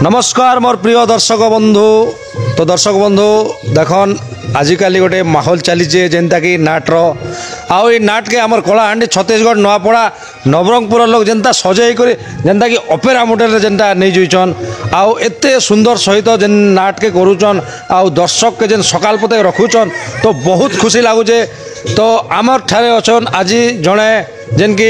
नमस्कार मोर प्रिय दर्शक बंधु। तो दर्शक बंधु देखन आजिकल गोटे माहौल चलीचे जेनता कि नाटर आउ नाट के आमर कलाहांडी छत्तीसगढ़ नुआपड़ा नवरंगपुर लोग जेनता सजाई कर जेनता कि अपेरा मॉडल जेनता नहीं जुईचन आउ एते सुंदर सहित जेन नाट के करूचन आउ दर्शक के जेन सकाल पते रखुचन तो बहुत खुशी लगुचे। तो आमर ठारे अछन आज जड़े जेन कि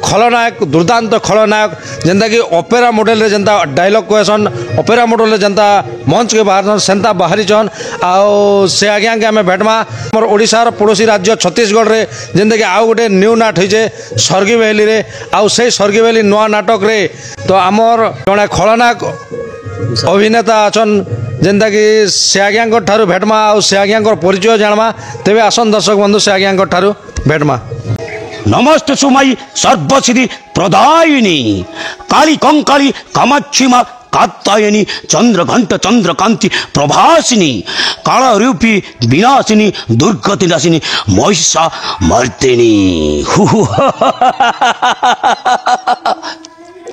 खलनायक दुर्दांत खलनायक जेनता कि अपेरा मॉडल रे जेनता डायलॉग कहसन अपेरा मॉडल रे जेनता मंच के बाहर सेंता बाहरीचन आउ से आज्ञा के आम भेटमा मोर ओडिशार पड़ोसी राज्य छत्तीसगढ़ रे जेनता कि आउ गोटे न्यू नाट होइचे स्वर्गी वैली रे आउ से स्वर्गी वैली नुआ नाटक रे तो आमर जड़े खलनायक अभिनेता अछन जेनता कि से आज्ञा ठारू भेटमा आउ से आज्ञा परिचय जानमा तेबे आसन दर्शक बंधु से आज्ञा ठारू भेटमा। नमस्ते सुमयी सर्वसिद्धि प्रदायिनी काली कंकाली कामाक्षी माँ कात्यायनी चंद्रघंट चंद्रकांति प्रभासिनी काल रूपी विनाशिनी दुर्गति नाशिनी महिषा मर्दिनी।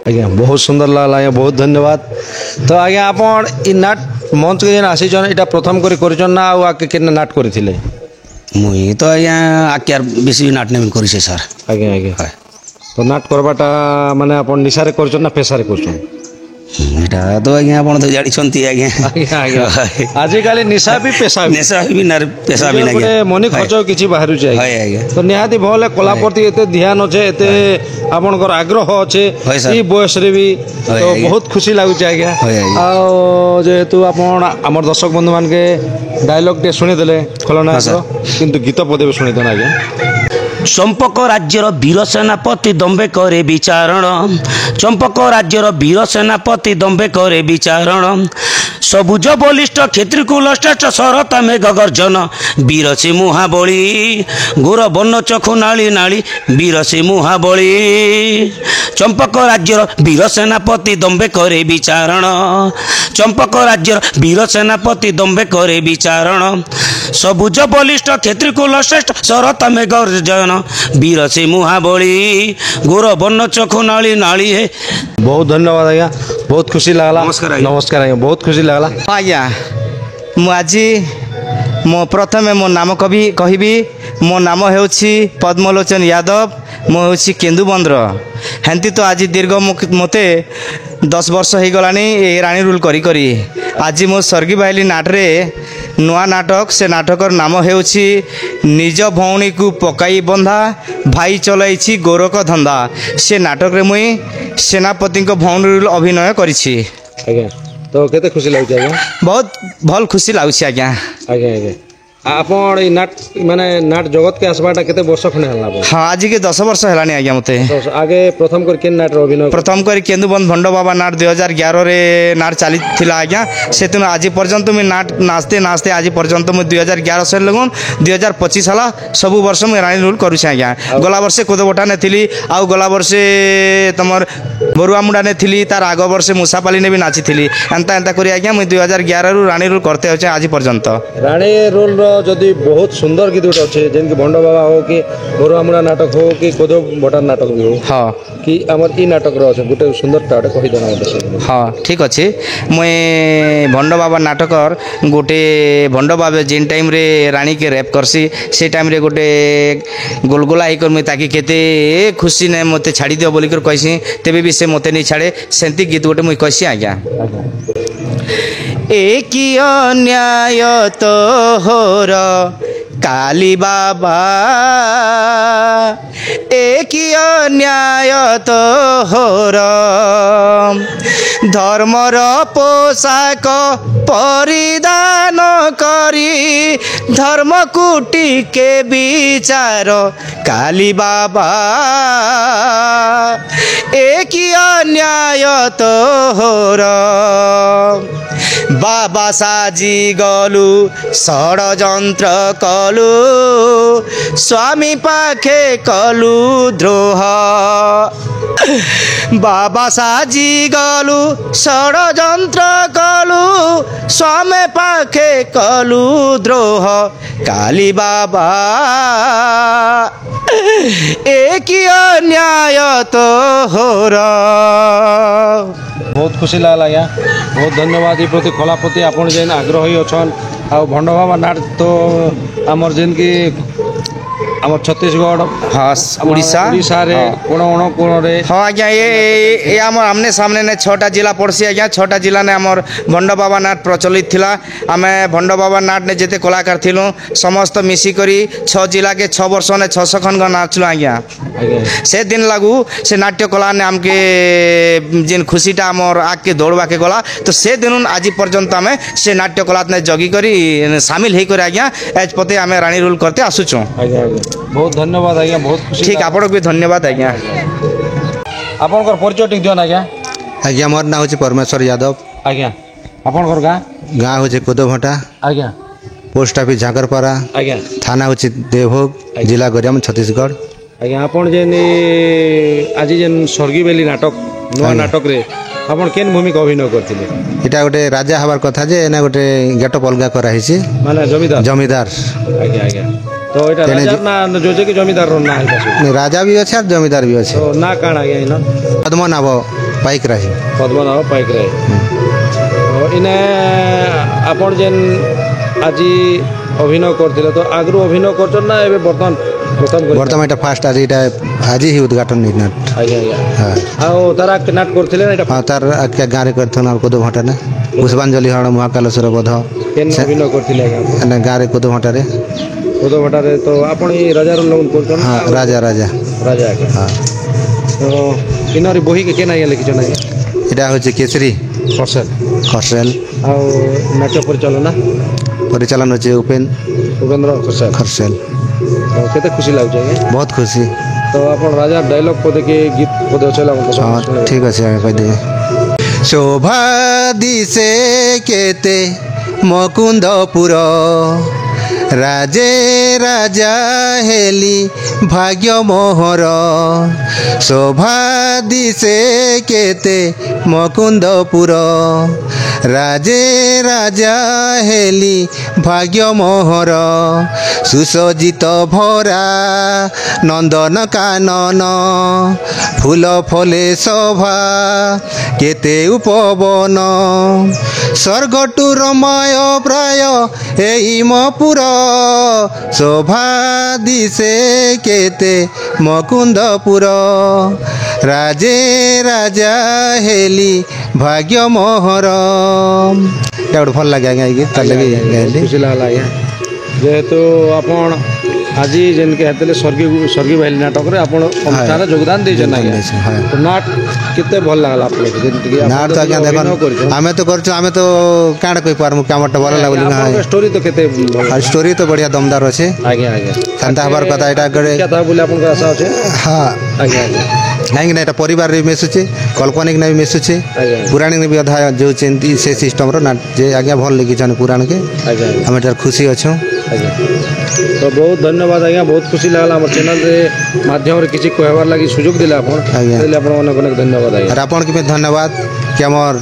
आज्ञा बहुत सुंदर लगला आज्ञा बहुत धन्यवाद। तो आज्ञा आपण इ नाट मंच के जेन आसीचन इटा प्रथम करी करचन ना आ आके केन नाट करथिले मुई तो आज्ञा आक्यार बेसी नाट नेमिन करिसे सर। आज्ञा आज्ञा तो नाट करबाटा माने आपण निशारे करचन ना पेशारे करचन एटा तो आज्ञा आपण तो जानि छंती आज्ञा आज्ञा आज्ञा आजिकाली निशा भी पेशा भी नार पेशा भी ना मनी खर्च किछि बाहरु छै आज्ञा तो निहाती भले कला प्रति एते ध्यान अछि एते आपनकर आग्रह अछि ई बयस रे भी तो बहुत खुशी लागु छै आज्ञा। आ जेहेतु आपण हमर दर्शक बंधु मान के डायलॉग टे सुनि देले खलनायक किंतु गीत पदे भी सुनि देना आज्ञा। चंपक राज्यर वीर सेनापति दम्बे करे विचारण चंपक राज्यर वीर सेनापति दम्बे करे विचारण सबुज बलिष्ठ क्षेत्री कुलश्रेष्ठ सरता मेघ गर्जन वीर से मुहाबली गोर बन्न चखु नाली नाली वीर से मुहाबली चंपक राज्यर वीर सेनापति दम्बे करे विचारण चंपक राज्यर वीर सेनापति दम्बे करे विचारण सबुज बलिष्ठ क्षेत्री कुलश्रेष्ठ सरता मेघ गर्जन वीर से मुहाबली गोर बन्न चखु नाली नाली है। बहुत धन्यवाद आज्ञा बहुत खुशी लगला। नमस्कार आज्ञा बहुत खुशी लगला। आज्ञा मुझे मो प्रथमे मो नाम कवि कहबी मो नाम हेउछि पद्मलोचन यादव मो हेउछि केन्दुबंद्र हेंती तो आज दीर्घ मते 10 वर्ष हो गलानी रानी रूल करी करी आज मो स्वर्गी बाइली नाटरे नुआ नाटक से नाटकर नाम हेउछि निज भौणी को पकाई बंधा भाई चलैछि गोरक धंदा से नाटक रे मुई सेनापति को भौणी रूल अभिनय करिछि आज्ञा। तो केते खुशी लागुछि आज्ञा बहुत भल खुशी लागुछि आज्ञा। आज्ञा आज्ञा आपण ई नाट माने नाट जगत के आसबाटा केते वर्ष खने हला हाँ आज के 10 वर्ष हलानी आज्ञा मते आगे प्रथम कर केन नाट अभिनय प्रथम कर केन्दुबंध भंड बाबा नाट 2011 रे नाट चली थिला आज्ञा से दिन आज पर्यंत मुझे नाट नाचते नाचते आज पर्यंत मुझे 2011 से लगन 2025 हला सब वर्ष मुझे रानी रूल करुछे आज्ञा। गला वर्षे कोदबटा ने थिली आउ गला वर्षे तमर बरुआ मुंडा ने थिली तार आग वर्षे मुसापाली ने भी नाची थिली एंता एंता करी आज्ञा मुझे 2011 रु रानी रूल करते होचे आज पर्यंत। रानी रूल जदि बहुत सुंदर गीत गोटे अच्छे जेनकि भंड बाबा हो कि बरुआमुड़ा नाटक हो कि कोदो बटा नाटक भी हो हाँ कि आमर ई नाटक रो गोटे सुंदर टाटे कहि देना हाँ ठीक अच्छे मुई भंड बाबा नाटकर गोटे भंड बाबा जिन टाइम रे रानी के रेप करसी से टाइम रे गोटे गोलगोला आईकर मुई ताकि केते खुशी ने मते छाड़ी दियो बोलिकर कहसी तेबे भी से मते नहीं छाड़े सेंती गीत गोटे मुई कहसी आज्ञा। एक अन्याय तो होर काली बाबा एक अन्याय तो होर धर्मर पोशाक परिधान करी धर्म कुटी के विचार काली बाबा एक अन्याय तो होर बाबा साजी गलु षड्यंत्र कलु स्वामी पाखे कलु द्रोह बाबा साजी गलु षड्यंत्र कलु स्वामी पाखे कलु द्रोह काली बाबा एक अन्याय तो होर बहुत खुशी लागला आज्ञा बहुत धन्यवाद ये प्रति कला प्रति आपण जेन आग्रही अछन आ भंड बाबा नाट तो आमर जेन की आमर छत्तीसगढ़ हाँ उड़ीसा उड़ीसा रे कोण कोण रे हाँ आज्ञा ये आमर आमने सामने ने 6टा जिला पड़सी आज्ञा 6टा जिला ने आमर भंड बाबा नाट प्रचलित थिला आमे भंड बाबा नाट ने जेते कलाकार थिलु समस्त मिसी करी 6 जिला के 6 वर्ष ने 600 खन का नाचलु आज्ञा से दिन लागू से नाट्य कला ने आमके जिन खुशीटा आमर आग के दौड़वा के गला तो से दिन आज पर्यंत आमे से नाट्य कला ने जगी करी शामिल हे करी आज्ञा एज पते आमे रानी रोल करते आसुचो बहुत धन्यवाद आज्ञा बहुत खुशी ठीक आपण भी धन्यवाद आज्ञा आपनकर परिचय ठीक दियन आज्ञा आज्ञा मोर ना होचे परमेश्वर यादव आज्ञा आपनकर गाँ गाँ होचे कोदोभटा आज्ञा पोस्ट ऑफिस झाकरपारा आज्ञा थाना होचे देवभोग जिला गरियाम छत्तीसगढ़ आज्ञा आपण जेन आज जेन स्वर्गी बेली नाटक नुआ नाटक रे आपण केन भूमिका अभिनय करथिले एटा गोटे राजा हबार कथा जे एना गोटे गेटअप अलगा करा हिची माने जमीदार जमीदार आज्ञा आज्ञा तो एटा राजा ना जोजे की जमीदार रो ना है राजा भी अच्छे और जमीदार भी अच्छे तो ना काण आज्ञा इनो पद्मनाभ पाइक रही पद्मनाभ पाइक रे तो इने आपण जेन आज अभिनय करथिले तो आगरो अभिनय करछन ना एबे बर्तमान एटा फास्ट आज एटा आज ही उद्घाटन नाट आज्ञा आज्ञा हां आ तारा नाट करथिले ना एटा हां तार आके गाँ रे करथन और कोदोभटा ने पुष्पांजलि हरण महाकालेश्वर बोध केन अभिनय करथिले आज्ञा एना गाँ रे कोदोभटा रे कोदोभटारे तो आपण ई राजा रो लोन करछन हाँ राजा राजा राजा के हाँ तो इनरी बही के केना लिखिछन आज्ञा एटा होचे केसरी खरसेल खरसेल आ नाट्य परिचालन होचे उपेंद्र खरसेल खरसेल तो केते खुशी लागछ आज्ञा बहुत खुशी तो आपण राजा डायलॉग पदे के गीत पदे चला हाँ ठीक अच्छे आगे कह देवे शोभा दिसे केते मुकुंदपुर राजे राजा हेली भाग्य मोहर शोभा दिसे केते मुकुंदपुर राजे राजा हेली भाग्य मोहर सुसज्जित भरा नंदन कानन फूल फले शोभा केते उपवन स्वर्गटु रमय प्राय एई मपुर शोभा दिसे केते मुकुंदपुर राजे राजा हेली भाग्य मोहर गोटे भल लगे आज्ञा ये तार लगे गाइली खुशी लागला आज्ञा जेहेतु आपण आज जेन के हेतले स्वर्गी भाई नाटक रे आपण अनुसार योगदान देछन आज्ञा तो नाट केते भल लागला आपण जेन कि नाट तो आज्ञा देखन आमे तो करछु आमे तो काण कोइ पारमु कामटा भल लागली ना स्टोरी तो केते स्टोरी तो बढ़िया दमदार अछि आज्ञा आज्ञा संता हबार कथा एटा करे क्या था बोले आपण आशा अछि हां आज्ञा आज्ञा काହିଁକି ନା ଏଇଟା ପରିବାରରେ ବି ମିଶୁଛି କଳ୍ପନିକ ବି ମିଶୁଛି ପୁରାଣିକ ବି ଅଧା ଯାଉଛନ୍ତି ସେ ସିଷ୍ଟମର ନା ଯେ ଆଜ୍ଞା ଭଲ ଲେଖିଛନ୍ତି ପୁରାଣକେ ଆମେ ଏଟାର ଖୁସି ଅଛୁ ଆଜ୍ଞା तो बहुत धन्यवाद आज्ञा बहुत खुशी लागला हमर चैनल रे माध्यम रे किछि कहबार लागि सुयोग दिला आपण देले आपण अनेक अनेक धन्यवाद आज्ञा और आपण के भी धन्यवाद कि हमर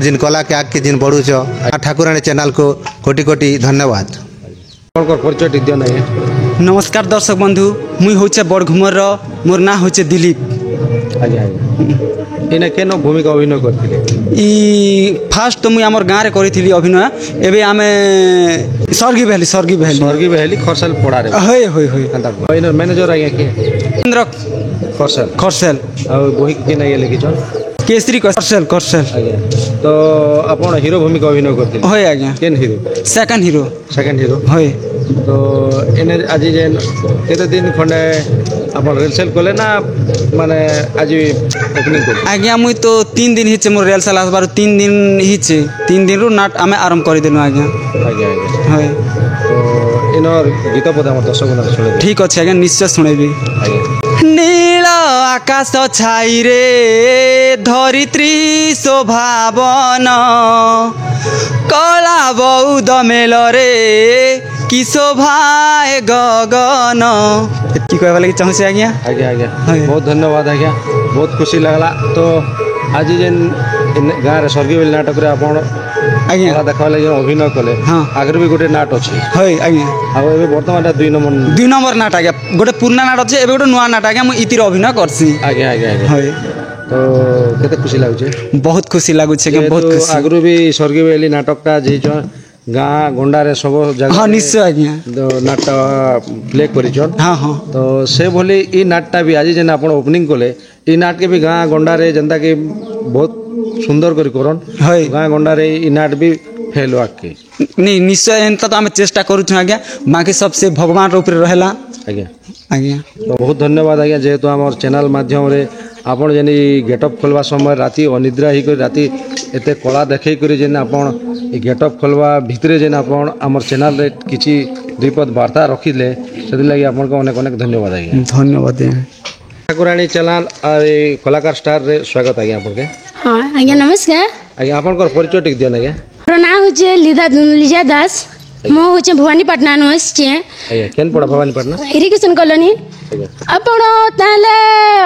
जिन कला के आग के जिन बढ़ुछ ठाकुराणी चैनल को कोटि कोटि धन्यवाद आपनकर परिचय टिक दिया नहीं नमस्कार दर्शक बंधु मुई होचे बड़घुमर मोर ना होचे दिलीप आज्ञा आज्ञा इने केनो भूमिका अभिनय करथिले ई फास्ट तो मुई हमर गाँ रे करिथिली अभिनय एबे आमे स्वर्गी भेली खरसेल पड़ा रे होय होय होय इने मैनेजर आज्ञा के इंद्र खरसेल आ बही के नहीं लिखि छ केसरी खरसेल आज्ञा तो आपण हीरो भूमिका अभिनय करथिले होय आज्ञा केन हीरो सेकंड हीरो होय तो इने आज जेन केते दिन खंडे आपण रिहर्सल कले ना माने आज ओपनिंग कर आज्ञा मुई तो 3 दिन हिचे मोर रिहर्सल आसबार 3 दिन हिचे 3 दिन रु नाट आमे आरंभ करि देनु आज्ञा होय तो इनर गीत पद हमर दर्शक ना सुने ठीक अछि आज्ञा निश्चय सुनेबी आज्ञा नील आकाश छाई रे धरित्री शोभावन कला बौद मेल रे कि शोभाए गगन की कहबा लागि चाहूँ आज्ञा आज्ञा बहुत धन्यवाद आज्ञा बहुत खुशी लागला तो आज जेन गाँव रे स्वर्गी बेली नाटक रे आपण आज्ञा देखा लगे अभिनय कले हाँ आगर भी गोटे नाट अछि होय आज्ञा आ एबे वर्तमान 2 नंबर नाट आज्ञा गोटे पुराना नाट अछि एबे गोटे नुआ नाट आज्ञा मु इतिर अभिनय करसी आज्ञा होय तो केते खुशी लागुचे बहुत खुशी लागुचे कि बहुत खुशी आगु भी स्वर्गीय बेली नाटकटा जे गाँ गंडारे सब जगह हाँ निश्चय आज्ञा नाटक प्ले करिछन हाँ हाँ तो से भली ई नाटटा भी आज जेन आपण ओपनिंग कले ई नाट के भी गाँ गंडारे जनता के बहुत सुंदर करी करन है गाँ गंडारे ई नाट भी फेल आके नहीं निश्चय एंता तो आम चेष्टा करूँ आज्ञा बाकी सबसे भगवान रूप रहेला आज्ञा आज्ञा तो बहुत धन्यवाद आज्ञा जेहेतु आम चैनल माध्यम रे आपण जेन गेटअप खोलवा समय राति अनिद्रा ही कर राति एते कला देखै करी जेन आपण ई गेटअप खोलवा भितरे जेन आपण आम चैनल रे किछि द्विपद वार्ता रखिले से लगी आपण को अनेक अनेक धन्यवाद आज्ञा धन्यवाद ठाकुराणी चैनल और कलाकार स्टार रे स्वागत आज्ञा आपण के हाँ आज्ञा नमस्कार आज्ञा आपण परिचय टिक दियन आज्ञा मोर नाम हूँ लिजा दास मो हूँ भवानीपाटना नु आसचे आज्ञा केन पड़ा भवानीपाटना इरिगेशन कॉलोनी आपण ताले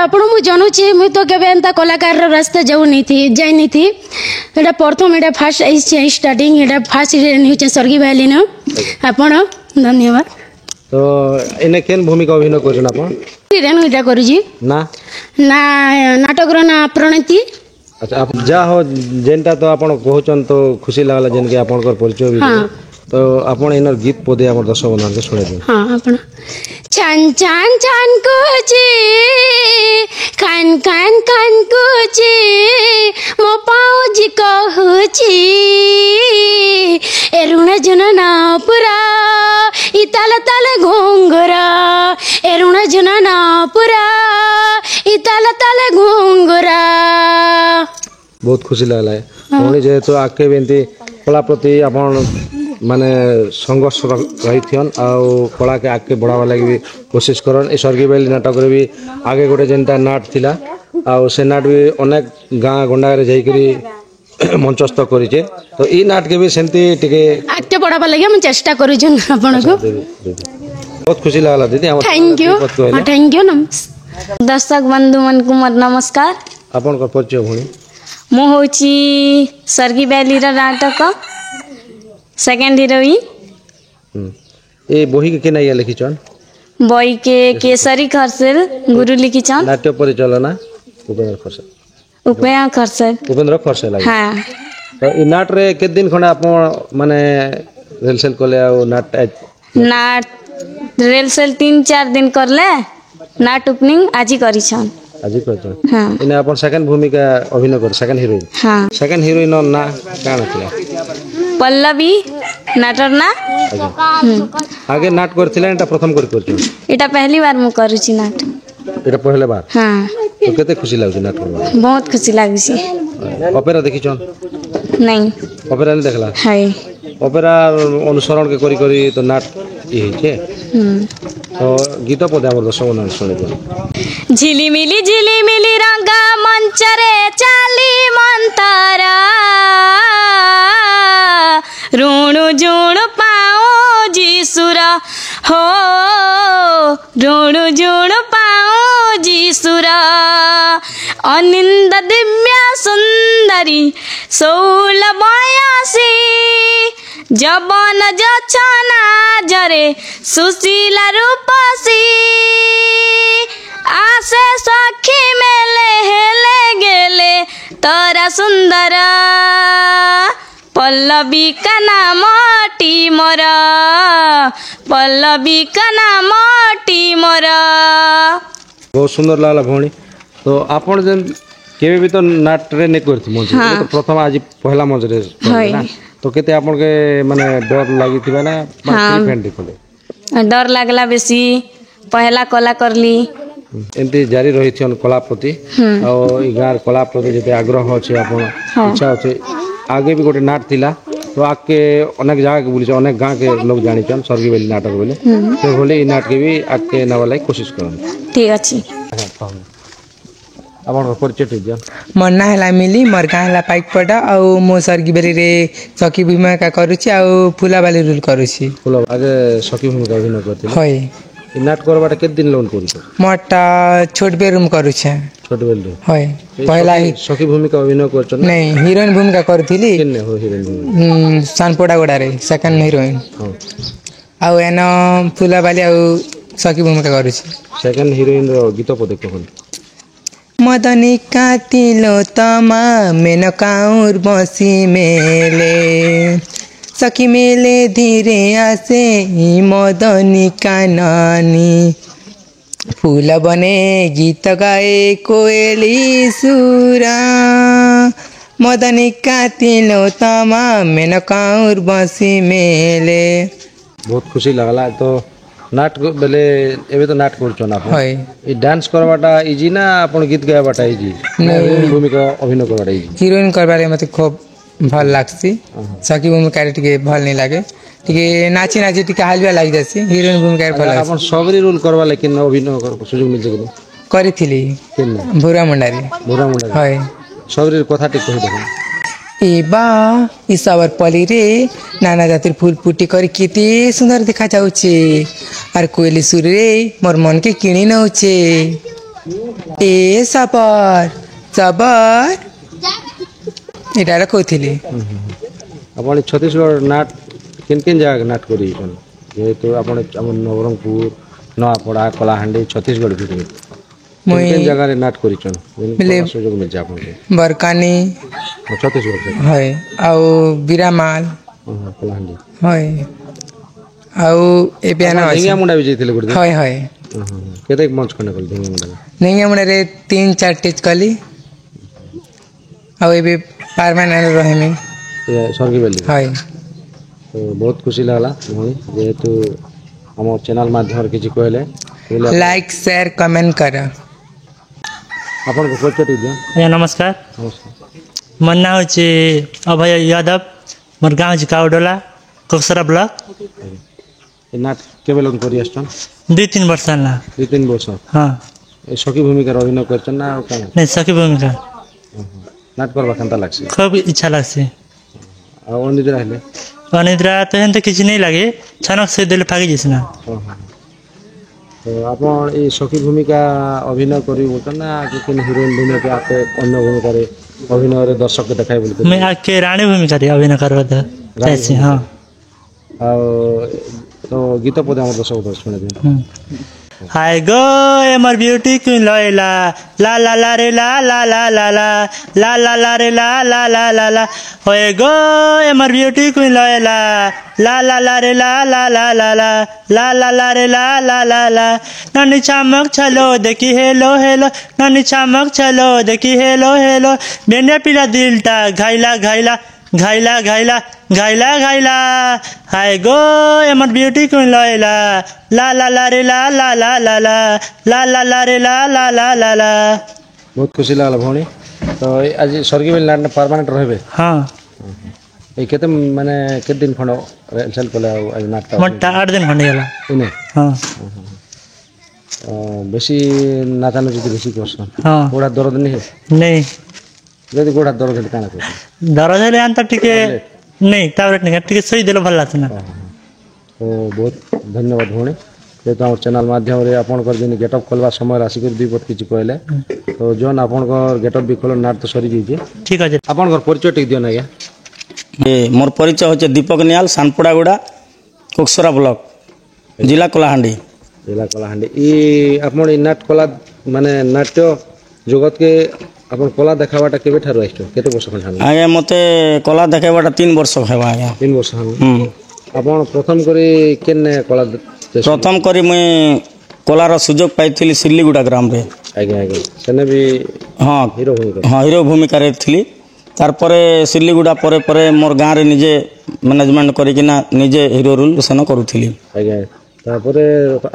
आपण मु जानुची मु तो केबे एंता कलाकार रो रास्ता जाऊ नहीं थी जाई नहीं थी एटा प्रथम एटा फर्स्ट आइछे स्टार्टिंग एटा फर्स्ट रे होचे स्वर्गीय भाली न आपण धन्यवाद तो इने केन भूमिका अभिनय करछन आपण रेन एटा करूजी ना ना नाटक रो ना प्रणति अच्छा आप जा हो जेनटा तो आपण कहउछन तो खुशी लागला जेन के आपण कर परिचय भी हाँ। तो आपण इनर गीत पदे हमर दर्शक बंधु के सुने दिन हाँ आपण छान छान छान कुची खान खान खान कुची मो पाउजी कहूची एरुण जुन ना पुरा इताल ताल घोंगरा एरुण जुन ना पुरा इताल ताल घोंगरा बहुत खुशी लागला है हमनी जेहेतु आके बेंती कला प्रति आपण माने संघर्ष रही थियन आउ कला के आगे बढ़ावा लगी भी कोशिश करन ए स्वर्गीय बेली नाटक रे भी आगे गोटे जेनता नाट थिला आउ से नाट भी अनेक गाँ गंडा रे जाई करी मंचस्थ करिचे तो ई नाट के भी सेंती टिके आगे बढ़ावा लगे हम चेष्टा करू जन आपण को बहुत खुशी लागला दीदी हम थैंक यू थैंक यू नमस्कार दर्शक बंधु मन को नमस्कार आपण को परिचय भणी मु होची स्वर्गीय बेली नाटक सेकेंड हिरोइन ए बोही के केना लिखिछन बई के केसरी खरसेल गुरु लिखिछन नाट्य परिचालना उपेंद्र खरसेल उपेंद्र खरसेल हाँ तो ई नाट रे के दिन खंडा आपण माने रेलसेल कोले आ नाट नाट रेलसेल 3-4 दिन करले नाट ओपनिंग आज करिछन आज करछन हाँ इने आपण सेकंड भूमिका अभिनय कर सेकंड हीरोइन हाँ सेकंड हीरोइन ना काना थिला पल्लवी नाटर ना आगे नाट करथिला एटा प्रथम करछन एटा पहली बार मु करूची नाट एटा पहले बार हाँ तो केते खुशी लागछ नाट करबा बहुत खुशी लागुची ओपेरा देखिछन नहीं ओपेरा नहीं देखला है ओपेरा अनुसरण के करी करी तो नाट ई है तो गीत पदे हमर दर्शक मन सुने झिलिमिली रंगा मंचरे चाली मंतारा ऋणु जुणु पाओ जीसुरा हो ऋणु जुणु पाओ जीसुरा अनिंद दिव्य सुंदरी सौल बयासी जबन जछना जरे सुशीला रूपसी आसे सखी मेले हेले गेले तोरा सुंदर पल्लवी का नाम टीमर पल्लवी का नाम टीमर बहुत सुंदर लागला भौणी तो आपण जन केबे भी तो नाट रे ने करथि मंच तो प्रथम आज पहला मंच रे ना तो केते आपण के माने डर लागि थिबा ना बाकी फ्रेंड दिखले डर लागला बेसी पहला कला करली एंती जारी रही थी कला प्रति और ई गार कला प्रति जते आग्रह अछि आपण इच्छा अछि आगे भी गोटे नाट थिला तो आके अनेक जगह के बुली अनेक गांव के लोग जानी छन स्वर्गीय बेली नाटक बोले से बोले ई नाट के भी आके नवाला कोशिश करन ठीक अछि आपण परिचय ठीक जा मोर ना है मिली मोर गाँ है पाइकपटा आउ मो स्वर्गीय बेली रे सखी भूमिका करुची आउ फुलाबाली रोल करुची फुल आगे सखी भूमिका अभिनय करते होय ई नाट करबाटा के दिन लोन करू मोटा छोट बेरूम करुछे छोट बेल रे होय पहला ही सखी भूमिका अभिनय करछन नहीं हीरोइन भूमिका करथिली केने हो हीरोइन सानपोड़ा गोड़ा रे सेकंड हीरोइन आउ एनो फुलाबाली आउ सखी भूमिका करुची सेकंड हीरोइन रो गीत पदे कहन मदनी कातिलो तमा मेनकाउर बसी मेले सखी मेले धीरे आसे मदनी काननी फूल बने गीत गाए कोयली सुरा मदनी कातिलो तमा मेनकाउर बसी मेले। बहुत खुशी लगला। तो नाट बेले एबे तो नाट करछन आप हय ई डांस करवाटा इजी ना अपन गीत गावाटा इजी भूमिका अभिनय करवाटा इजी? हिरोइन करबारे मते खूब भल लागसी सखी भूमिका टिके भल नहीं लागे टिके नाची नाची टिके हालबिया लाग जासी हिरोइन भूमिका भल अपन सबरी रोल करवा लेकिन अभिनय कर सुযোগ मिल जके करिथिली केन भुरा मुंडारी भोरा मुंडा हय सबरी कथा टिक कहि देखो ए बा ईसावर पली रे नाना जातिर फूल फुटी कर केते सुंदर देखा जाउछे और कोयली सुर रे मोर मन के किणी नउछे ए सबर सबर एटा कहथिली। अपन छत्तीसगढ़ नाट किन किन जगह नाट करी छन जेहेतु अपन नवरंगपुर नवापड़ा कलाहांडी छत्तीसगढ़ भी किन जगह रे नाट करी छन सुযোগ मिल जा अपन बरकानी छत्तीसगढ़ से है आउ बिरामाल कलाहांडी है आउ ए बियाना ढिंगिया मुंडा भी जइथिले गुड है है केते मंच कने कल ढिंगिया मुंडा नहीं मुंडा रे 3-4 टेज कली आउ ए परमानेंट रहे में सरगी बेली है। तो बहुत खुशी लगला जेहेतु हम चैनल माध्यम किसी कहले लाइक शेयर कमेंट कर अपन को परिचय दियो। आज्ञा नमस्कार मोर ना होचे अभय यादव मोर गाँव जी काउडोला कोकसरा ब्लॉक ए नाट केबे लोग करी आछन 2-3 वर्ष ना 2-3 वर्ष हाँ ए सखी भूमिका अभिनय करछन ना का नहीं सखी भूमिका नाट करबा केनता लागसे खूब इच्छा लागसे आ अनिद्रा हेले अनिद्रा तो हेन किसी नहीं लगे छनक से दिल फागी जिसना तो अपन ए सखी भूमिका अभिनय करी बोलछन ना कि हिरोइन भूमिका आपे अन्य भूमिका रे अभिनय रे दर्शक के देखाई बोलते मैं आके रानी भूमिका रे अभिनय करवा था चाहছি हाँ आ तो गीत पद हमर दर्शक सुने दिन हाय गो एमर ब्यूटी क्वीन लैला ला ला ला रे ला ला ला ला ला ला ला ला रे ला ला ला ला ला होए गो एमर ब्यूटी क्वीन लैला ला ला ला रे ला ला ला ला ला ला ला ला रे ला ला ला ला नानी चमक चलो देखी हेलो हेलो नानी चमक चलो देखी हेलो हेलो बेने पीला दिलटा घाइला घाइला घाइला घाइला घाइला घाइला हाय गो एमर ब्यूटी क्वीन लैला ला ला ला रे ला ला ला ला ला ला ला ला रे ला ला ला ला ला। बहुत खुशी लागला भौणी। तो आज सरगी बेल नाट परमानेंट रहबे हाँ ए केते माने केते दिन खंड रेलसेल कोला आज नाटक मोटा 8 दिन खंड गेला इने हाँ बेसी नाचानो जति बेसी करछन हाँ गोड़ा दर्द नहीं नहीं गोड़ा दर्द हेले काना कर दरज हेले अंत टिके नहीं टैबलेट नहीं टिके सही देलो भल लागत ना। तो बहुत धन्यवाद भौणी जेहेतु आम चैनल माध्यम रे आपनकर दिन गेटअप खोलवा समय आसिक दुई पद किछि कहले तो जोन आपनकर गेटअप भी खोल नाट तो सरी जइजे ठीक है आपनकर परिचय टिक दियो ना या ये मोर परिचय होचे दीपक नियाल सानपड़ागुड़ा कोकसरा ब्लॉक जिला कलाहांडी जिला कलाहांडी ई आपन नाट कला माने नाट्य जगत के अपन कला देखावाटा केबे ठारो आइछो केते वर्ष खन आगे मते कला देखेबाटा 3 वर्ष हेबा आगे 3 वर्ष अपन प्रथम करे केने कला प्रथम करी मुई कलार सुजोग पाइथिली सिल्लीगुड़ा ग्राम रे आगे आगे सेने भी हाँ हीरो भूमिका रे थिली तारपरे सिल्लीगुड़ा परे परे मोर गाँव रे निजे मैनेजमेंट करिकिना निजे हीरो रोल सेन करूथिली आगे तारपरे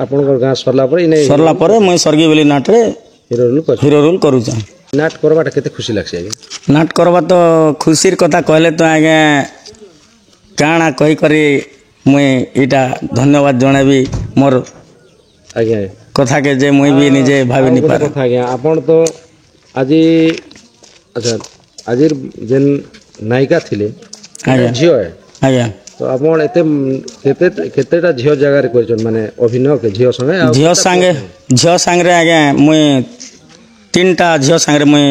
आपनकर गाँ सरला परे इने सरला परे मुई सरगी बेली नाट रे हीरो रोल करूचा नाट करवाटा केते खुशी लागसे आगे नाट करवा तो खुशीर कथा कहले तो आगे काଣା कही करी मुई इटा धन्यवाद जणाबी मोर आगे कथा के जे मुई भी निजे भाबी नि पार कथा आगे आपण तो आजी अच्छा आजिर जेन नायिका थिले झियो है आज्ञा तो आपण एते केते केतेटा झियो जगह रे करछन माने अभिनय के झियो संगे झियो संगे आज्ञा मुई 3टा झियो संगे मुई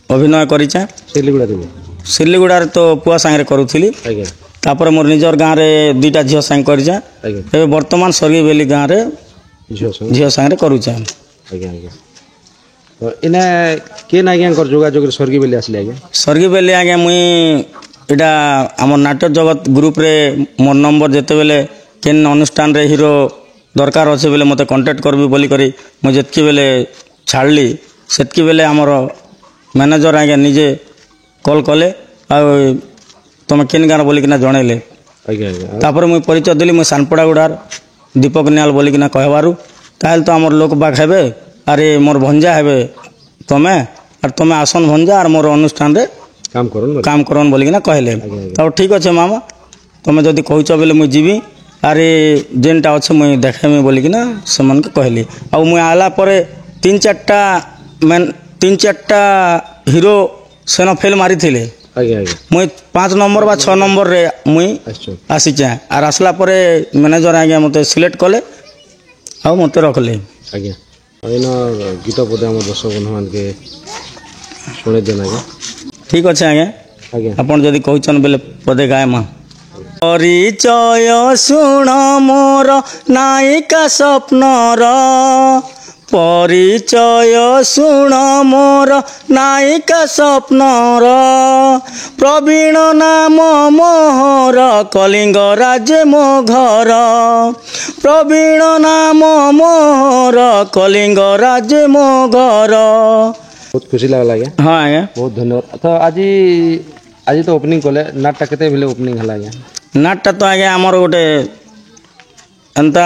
अभिनय करिचा सिल्लीगुड़ा रे तो पुआ संगे करूथिली आज्ञा तापर मोर निजर गाँव रे 2टा झियो संगे करिचा एबे वर्तमान सरगी बेली गाँव रे झियो संगे करूचा आज्ञा आज्ञा तो इने केन आज्ञा कर जोगाजोग स्वर्गी बेले आसले आज्ञा स्वर्गी बेले आज्ञा मुई इटा आम नाट्य जगत ग्रुप रे मोर नंबर जिते बेले केन अनुष्ठान रे हीरो दरकार अच्छे बेले मते कांटेक्ट करबी बोली करी मुझे जितकी बेले छाड़ली सेतकी बेले आमर मैनेजर आज्ञा निजे कॉल कले आ तुम केन गाँव बोलिकिना जनइले तापर मुई परिचय देली मुई सानपड़ा गुड़ार दीपक निहाल बोलिकिना कहबारू ताहले तो आमर लोक बाग हेबे अरे मोर भंजा हेबे तमें और तुम आसन भंजा और मोर अनुष्ठान रे काम करन बोलिकिना कहले तब ठीक अच्छे मामा तुम जदि कहच बेले मुई जीवी अरे जेनटा अच्छे मुई देखेमी बोलिकिना से मन के कहली आ मुई आला परे 3-4टा हीरो सेन फेल मारी थिले मुई 5 नंबर बा 6 नंबर रे मुई आसी चाहे और आसला परे मैनेजर आज्ञा मते सिलेक्ट कले आ मते रखले आज्ञा एना गीत पदे हम दर्शक बंधुमान के सुने देना आज्ञा ठीक अच्छे आज्ञा आपन जदि कहचन बेले पदे गाय मा परिचय शुण मोर नायिका स्वप्नर परिचय शुण मोर नायिका स्वप्नर प्रवीण नाम मोहर कलिंग राज्य मो घर प्रवीण नाम मोहर कलिंग राज्य मो घर बहुत खुशी लागला आज्ञा हाँ आज्ञा बहुत धन्यवाद तो आज तो ओपनिंग कले नाटटा केते बेले ओपनिंग हला आज्ञा नाटटा तो आज्ञा आमर गोटे एंता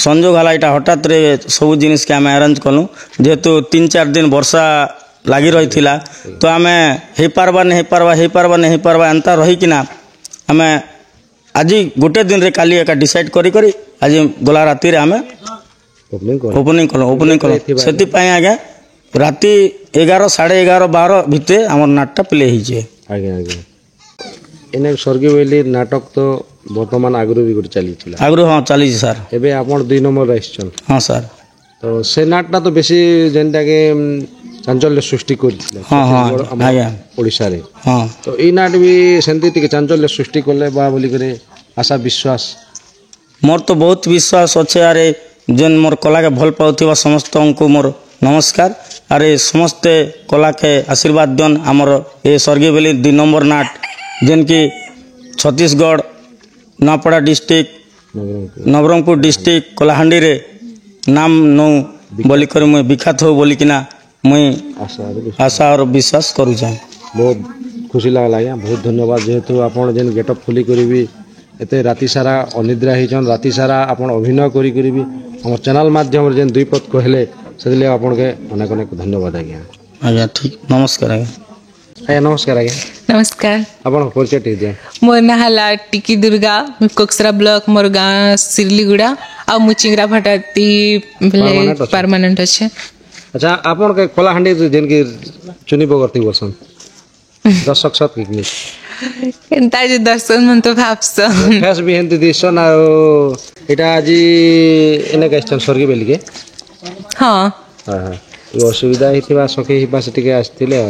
संजोग हला इटा हठात रे सब जिनिस के आम अरेंज कलु जेहेतु 3-4 दिन वर्षा लगी रही थिला तो आम हो पार्बा नहीं पार्बा एंता रही किना आम आज गोटे दिन रे काली एका डिसाइड करी आज गला राति रे आम ओपनिंग कलु सेति पई आज्ञा राति 11 11:30 12 भिते आमर नाटटा प्ले हिजे आज्ञा एने स्वर्गीय बेली नाटक तो वर्तमान आगु भी गोटे चली आगु हाँ चली सर एबे आपण 2 नंबर आइछन हाँ सर तो से नाटटा तो बेसी जेनटा के चांचल्य सृष्टि करथिले हाँ हाँ आज्ञा ओडिसा रे हाँ तो ई नाट भी सेंती टिके चांचल्य सृष्टि करले बा बोली करे आशा विश्वास मोर तो बहुत विश्वास अच्छे अरे जेन मोर कला के भल पाउथिबा समस्त को मोर नमस्कार अरे समस्ते कला के आशीर्वाद दन आमर ए स्वर्गीय बेली 2 नंबर नाट जेन की छत्तीसगढ़ नवापड़ा डिस्ट्रिक्ट नवरंगपुर डिस्ट्रिक्ट कलाहांडी रे नाम नौ बोली कर मुई विख्यात हो बोली किना मुई आशा और विश्वास करू चाहे बहुत खुशी लागला आज्ञा बहुत धन्यवाद जेहेतु आपण जेन गेटअप खोली करी भी एते राति सारा अनिद्रा हिचन राति सारा आपण अभिनय करी करी भी हमर चैनल माध्यम रे जेन 2 पद कहले सेले आपण के अनेक अनेक धन्यवाद आज्ञा आज्ञा ठीक नमस्कार आज्ञा आज्ञा नमस्कार आज्ञा नमस्कार आपण परिचय टे दे मोर ना हला टिकी दुर्गा कोकसरा ब्लॉक मोर गाँ सिरलीगुड़ा आ मुचिंगरा भटाती परमानेंट अच्छे अच्छा आपण के कलाहांडी जेन की चुनी बगरती बसन दर्शक सब किकनी एंता जे दर्शन मन तो भाबसन फेस भी हेंती दिसन आ एटा आज एने क्वेश्चन स्वर्गीय बेली के हाँ हां हां यो असुविधा हिथिबा सखी हिबा से टिके आस्तिले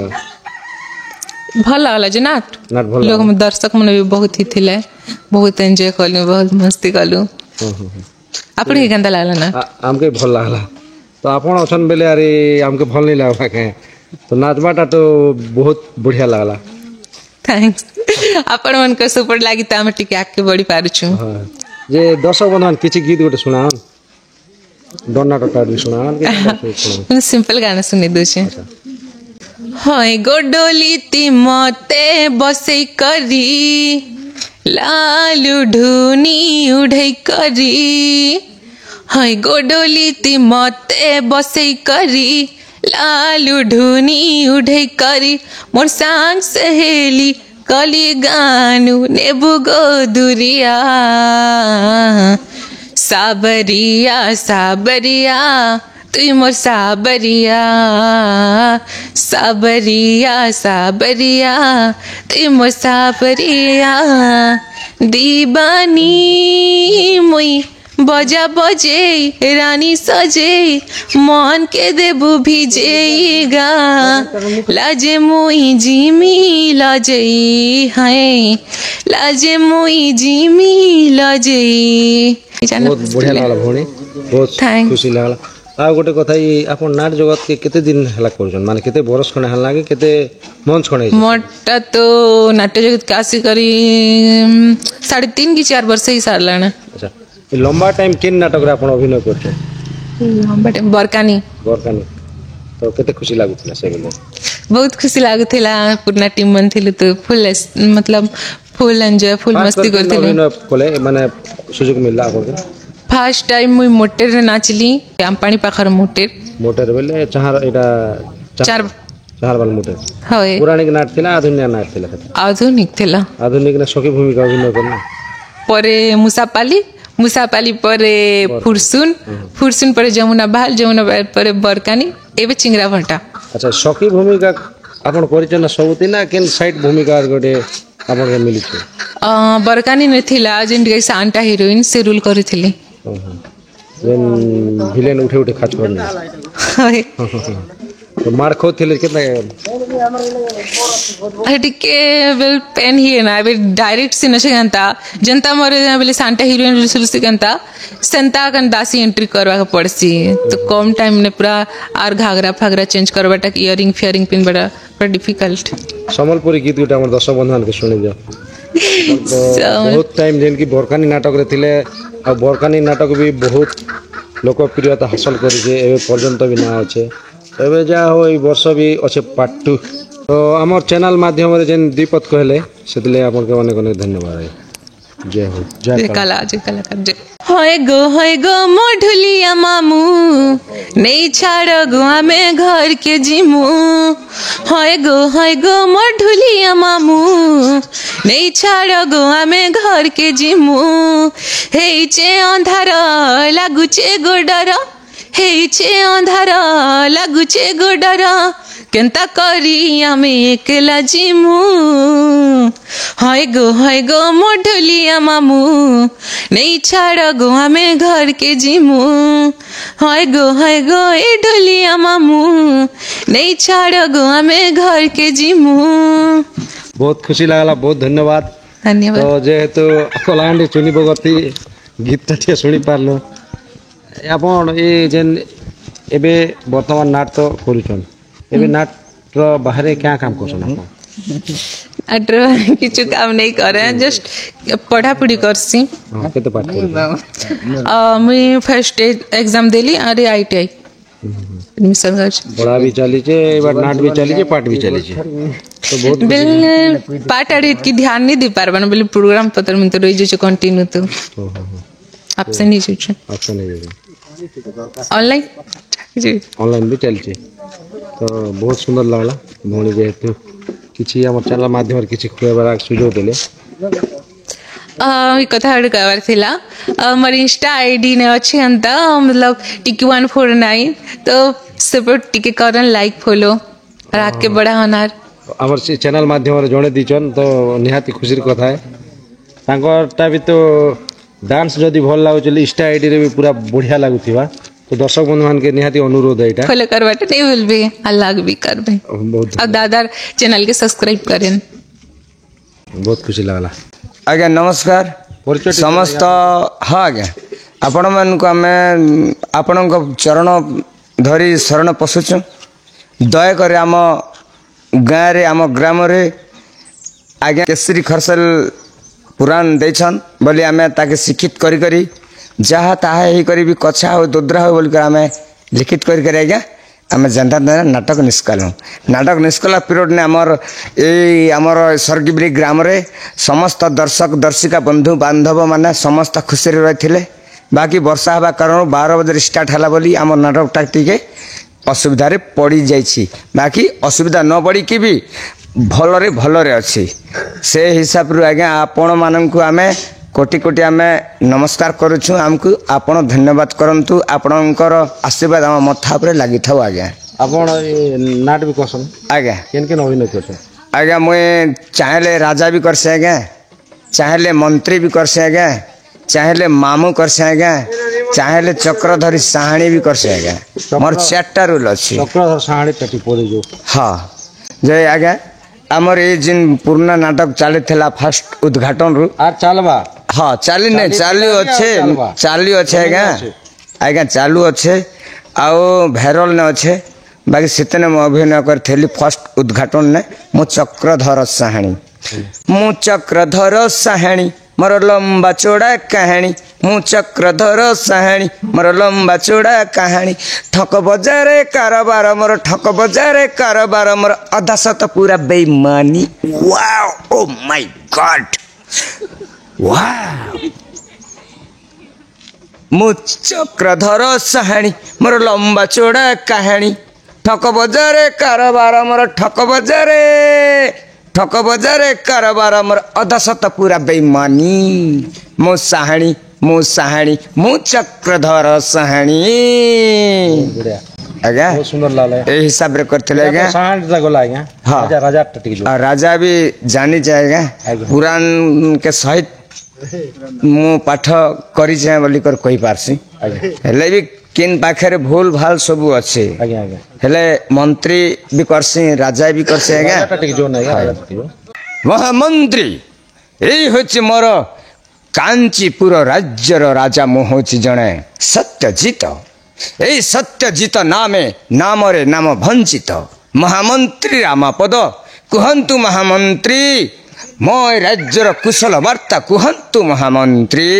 भल लागला जे नाट भल लोग में दर्शक मन भी बहुत ही थिले बहुत एंजॉय कलु बहुत मस्ती कलु आपण के गंदा लागला ना हमके भल लागला तो आपण अछन बेले अरे हमके भल नहीं लागला के तो नाचबाटा तो बहुत बढ़िया लागला थैंक्स आपण मन के सुपर लागी त हम टिके आके बड़ी पारु छु हां जे दर्शक बंधन किछि गीत गोटे सुनान डोना टटा भी सुनान के सिंपल गाना सुने दो छे हाय गोडोली ती मते बसै करी लालू ढूनी उड़ै करी हाय गोडोली ती मते बसै करी लालू ढूनी उड़ै करी मोर सांग सहेली कली गानु नेबु गोदुरिया साबरिया साबरिया तुई मोर साबरिया साबरिया साबरिया तुई मोर साबरिया दीवानी मुई बजा बजे रानी सजे मन के देबू भिजेगा लाजे मुई जिमी लजे है लाजे मुई जिमी लजे बहुत बढ़िया लागला भोनी बहुत खुशी लागला आ गोटे कथा आपन नाट जगत के केते दिन हला करछन माने केते बरस खने हला के केते मंच खने मोटा तो नाट्य जगत के आसी करी 3.5 की 4 वर्ष ही सारला ना। अच्छा ए लंबा टाइम केन नाटक रे आपन अभिनय करछन लंबा टाइम बरकानी तो केते खुशी लागुतला से बेले बहुत खुशी लागुथिला पूर्ण टीम मन थिले तो फुल मतलब फुल एंजॉय फुल मस्ती करथिले अभिनय कोले माने सुযোগ मिलला आपन फर्स्ट टाइम मुई मोटेर रे नाचली आमपानी पाखर मोटेर बेले चार एटा चार बाल मोटेर होय पुराणिक नाट थिला आधुनिक नाट थिला आधुनिक थिला आधुनिक ने सखी भूमिका अभिनय करना परे मुसापाली परे फुरसुन परे जमुना बहाल परे बरकानी एबे चिंगरा भट्टा। अच्छा सखी भूमिका आपन परिचय ना सबुती ना केन साइड भूमिका गोटे आपन के मिली छै बरकानी ने थिला जेन के सांटा हीरोइन से रोल करिथिली जेन विलेन उठे खाच करना हाय तो मार खो थिले कितना हटिके वेल पेन ही ना बे डायरेक्ट से नसे गंता जनता मरे बेले सांटा हीरोइन रिसोर्स से गंता संता कन दासी एंट्री करवा के पड़सी तो कम टाइम ने पूरा आर घाघरा फागरा चेंज करबाटा इयरिंग फियरिंग पिन बड़ा डिफिकल्ट समलपुरी गीत गुटा हमर दर्शक बंधन के सुनि जाओ बहुत टाइम जेन की बरकानी नाटक रे थिले आ बरकानी नाटक भी बहुत लोकप्रियता हासिल करि जे एबे पर्यंत भी ना अछि एबे जा हो ई वर्ष भी अच्छे पार्ट 2 तो हमर चैनल माध्यम रे जेन दीपक कहले सेतले आपन के अनेक अनेक धन्यवाद है जय हो जय कलाकार जय होय गो मोढुलिया मामू नहीं छाड़ गो हमें घर के जिमू होय गो मोढुलिया मामू नहीं छाड़ गो हमें घर के जिमू हेचे अंधार लागुचे गोडर हेचे अंधार लागुचे गोडर केंता करी आमे एकला जिमू हाय गो मोढुलिया मामू नहीं छाड़ गो हमें घर के जिमू हाय गो ए ढोलिया मामू नहीं छाड़ गो हमें घर के जिमू। बहुत खुशी लागला बहुत धन्यवाद तो जेहेतु कलाहांडी चुनी बगती गीतटा टिके सुनी पारलो आपण ए जेन एबे वर्तमान नाट तो करूछन एबे नाट रो बाहर क्या काम करछन आपण अटर किछु काम नहीं करे जस्ट पढ़ा पढ़ी करसी केते पाठ मैं फर्स्ट एग्जाम देली अरे आईटीआई एडमिशन कर बड़ा भी चली छे एबार नाट भी चली छे पाठ भी चली छे तो बहुत बिल पाठ अरे की ध्यान नहीं दे पारबन बिल प्रोग्राम पत्र में तो रही जे कंटिन्यू तो ऑप्शन नहीं छे ऑप्शन नहीं ऑनलाइन जी ऑनलाइन भी चलছে तो बहुत सुंदर लागला भौणी जेहेतु किछि हमर चैनल माध्यम रे किछि खुएबार सुजोग देले ई कथा कहबार थिला हमर इंस्टा आईडी ने अछि अंत मतलब टिकी149 तो सपोर्ट टिके करन लाइक फॉलो और आके बड़ा होनार हमर चैनल माध्यम रे जणे दिचन तो निहाती खुशी कथा है तांकोटा भी तो डांस जदि भल लागुचली इंस्टा आईडी रे भी पूरा बढ़िया लागुथिबा तो दर्शक बंधु मान के निहाती अनुरोध है एटा फॉलो करबाटे नहीं बोलबे अलग भी करबे और दादा चैनल के सब्सक्राइब करें बहुत खुशी लागला। आज्ञा नमस्कार समस्त हाँ आज्ञा आपण मान को आम आपण चरण धरी शरण पशुचु दयाकर आम गाँव रे आम ग्राम रे आज्ञा केसरी खरसल पुराण देछन बोली आम ताके शिक्षित करी करी जहाँ ताहा ही करी भी कछा हो दुद्रा हो बोल कर आम लिखित करी करी आज्ञा आम जनता नाटक निष्कालु नाटक निष्कला पीरियड ने आमर सरगिबरी ग्राम रे समस्त दर्शक दर्शिका बंधु बांधव माने समस्त खुशी रही बाकी वर्षा हवा कारण 12 बजे स्टार्ट हला बोली आम नाटकटा टिके असुविधा रे पड़ी जाइछि बाकी असुविधा न पड़ी कि भी भलरे भलरे अच्छी से हिसाब रू आज्ञा आपण माननकु आमे कोटि कोटि आमे नमस्कार करूछु आमको आपण धन्यवाद करंतु आपणकर आशीर्वाद आम मथा पर लागि थाउ आज्ञा आपण नाट भी करसन आज्ञा केन केन अभिनय करसन आज्ञा मुई चाहेले राजा भी करसे आज्ञा चाहेले मंत्री भी करसे आज्ञा चाहेले मामू करसे आज्ञा चाहेले चक्रधरी साहाणी भी करसे आज्ञा मोर 4टा रोल अछि चक्रधर साहाणी टटी पड़े जो हां जय आज्ञा हमर ए जिन पूर्ण नाटक चले थला फर्स्ट उद्घाटन रु आर चलबा हां चाली नै चालू अच्छे आज्ञा आज्ञा चालू अच्छे आओ भैरल ने अच्छे बाकी सीतने मैं अभिनय करी फर्स्ट उद्घाटन ने मु चक्रधर साहाणी मु चक्रधर साहाणी मोर लंबा चौड़ा कहानी मु चक्रधर साहाणी मोर लंबा चौड़ा कहानी ठक बजारे कारोबार मोर ठक बजारे कारोबार मोर अधा सत पूरा बेईमानी wow oh my God wow मु चक्रधर साहाणी मोर लंबा चौड़ा कहानी ठक बजारे कारोबार मोर ठक बजारे कारोबार मोर अधा सत पूरा बेईमानी मो साहाणी मो चक्रधर साहाणी आज्ञा बहुत सुंदर लाला ए हिसाब रे करथिले आज्ञा साहाणी गला आज्ञा हाँ। राजा टटिक जो राजा भी जानी जाएगा पुराण के सहित मु पाठ करी जाए बोली कर कहि पारसी हेले भी किन पाखरे भूल भाल सब अच्छे आज्ञा आज्ञा हेले मंत्री भी करसी राजा भी करसी आज्ञा टटिक जो नहीं राजा टटिक जो महामंत्री यही होची मोर कांचीपुर राज्यर राजा मु होची जणे सत्यजित यही सत्यजित नाम रे नाम भंचित महामंत्री रामपद कुहंतु महामंत्री मो राज्यर कुशल वार्ता कुहंतु महामंत्री।